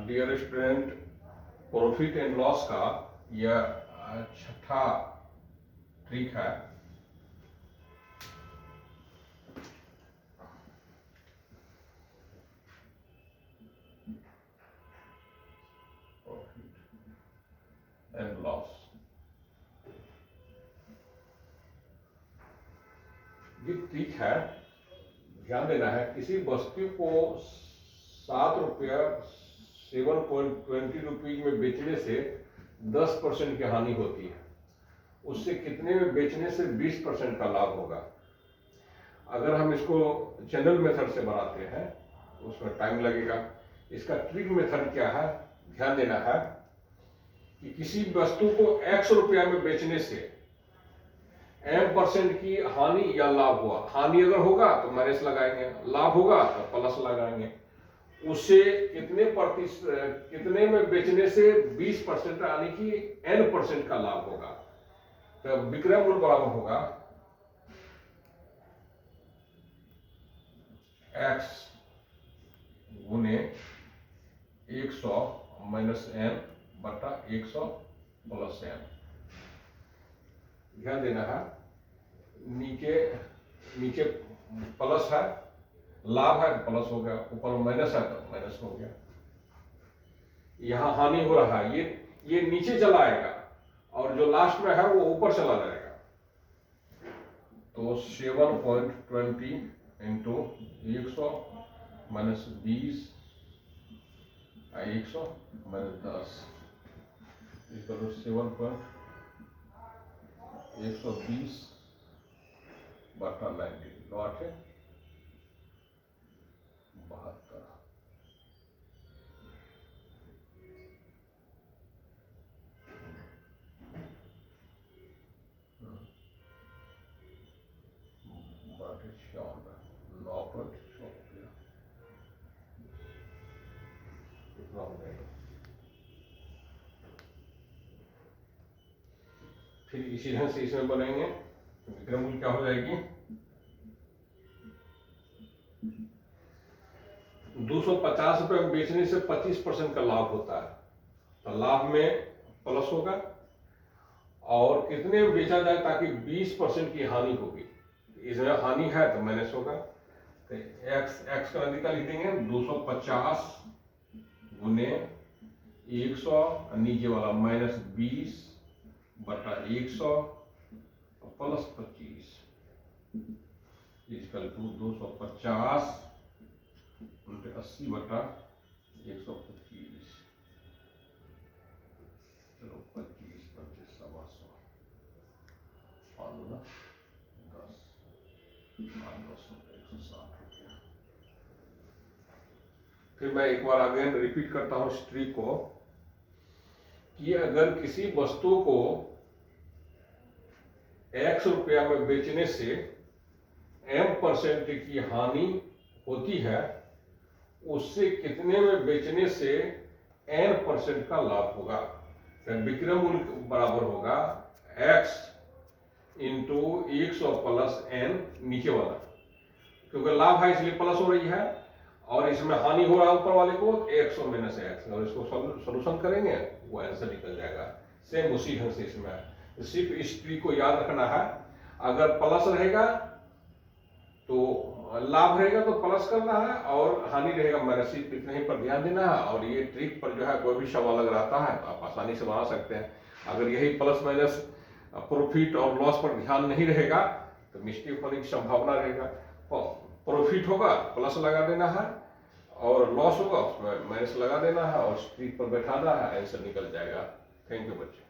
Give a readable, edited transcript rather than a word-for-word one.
Dear student, profit and loss का यह छठा ट्रिक है। प्रॉफिट एंड लॉस, ये ट्रिक है, ध्यान देना है। किसी वस्तु को 7 रुपया 7.20 रुपीज में बेचने से 10% की हानि होती है। उससे कितने में बेचने से 20% का लाभ होगा। अगर हम इसको जनरल मेथड से बनाते हैं तो उसमें टाइम लगेगा। इसका ट्रिक मेथड क्या है, ध्यान देना है कि किसी वस्तु को X रुपया में बेचने से M% की हानि या लाभ हुआ। हानि अगर होगा तो माइनस लगाएंगे, लाभ होगा तो प्लस लगाएंगे। उससे कितने में बेचने से 20% यानी कि N% का लाभ होगा। तो विक्रय मूल्य बराबर होगा X गुने 100 माइनस N बटा 100 प्लस N। ध्यान देना है, नीचे प्लस है, लाभ है तो प्लस हो गया, ऊपर माइनस है तो माइनस हो गया। यहां हानि हो रहा है, ये नीचे चला आएगा और जो लास्ट में है वो ऊपर चला जाएगा। तो 7.20 इंटू 100 माइनस 20 100 माइनस 10 इक्वल 7.120 बटा 90 नॉट है 72। फिर इसी ढंग से इसमें बनाएंगे तो विक्रय मूल्य क्या हो जाएगी 250 रुपए में बेचने से 25% का लाभ होता है। तो लाभ में प्लस होगा और कितने में बेचा जाए ताकि 20% की हानि होगी। इसमें हानि है तो माइनस होगा। तो एक्स का नतीजा लिख देंगे 250 गुने 100 नीचे वाला माइनस 20 बटा 100 प्लस 25 इक्वल टू 250 उल्टे 80 बटा 125। चलो 25 25 125 10 160 रुपया। फिर मैं एक बार अगेन रिपीट करता हूं इस ट्रिक को कि अगर किसी वस्तु को X रुपया में बेचने से M% की हानि होती है, उससे कितने में बेचने से N% का लाभ होगा। तो विक्रय मूल्य बराबर होगा X इंटू 100 प्लस N नीचे वाला, क्योंकि लाभ है इसलिए प्लस हो रही है और इसमें हानि हो रहा है ऊपर वाले को 100 माइनस X, और इसको सोल्यूशन करेंगे वो आंसर निकल जाएगा। सेम उसी ढंग से इसमें है। सिर्फ इस ट्रिक को याद रखना है, अगर प्लस रहेगा तो लाभ रहेगा तो प्लस करना है और हानि रहेगा माइनस, सिर्फ इतने ही पर ध्यान देना है। और ये ट्रिक पर जो है कोई भी सवाल अगर आता है तो आप आसानी से बना सकते हैं। अगर यही प्लस माइनस प्रॉफिट और लॉस पर ध्यान नहीं रहेगा तो मिस्टेक होने की संभावना रहेगा। प्रॉफिट होगा प्लस लगा देना है और लॉस होगा उसमें माइनस लगा देना है और स्ट्रीक पर बैठाना है, आंसर निकल जाएगा। थैंक यू बच्चे।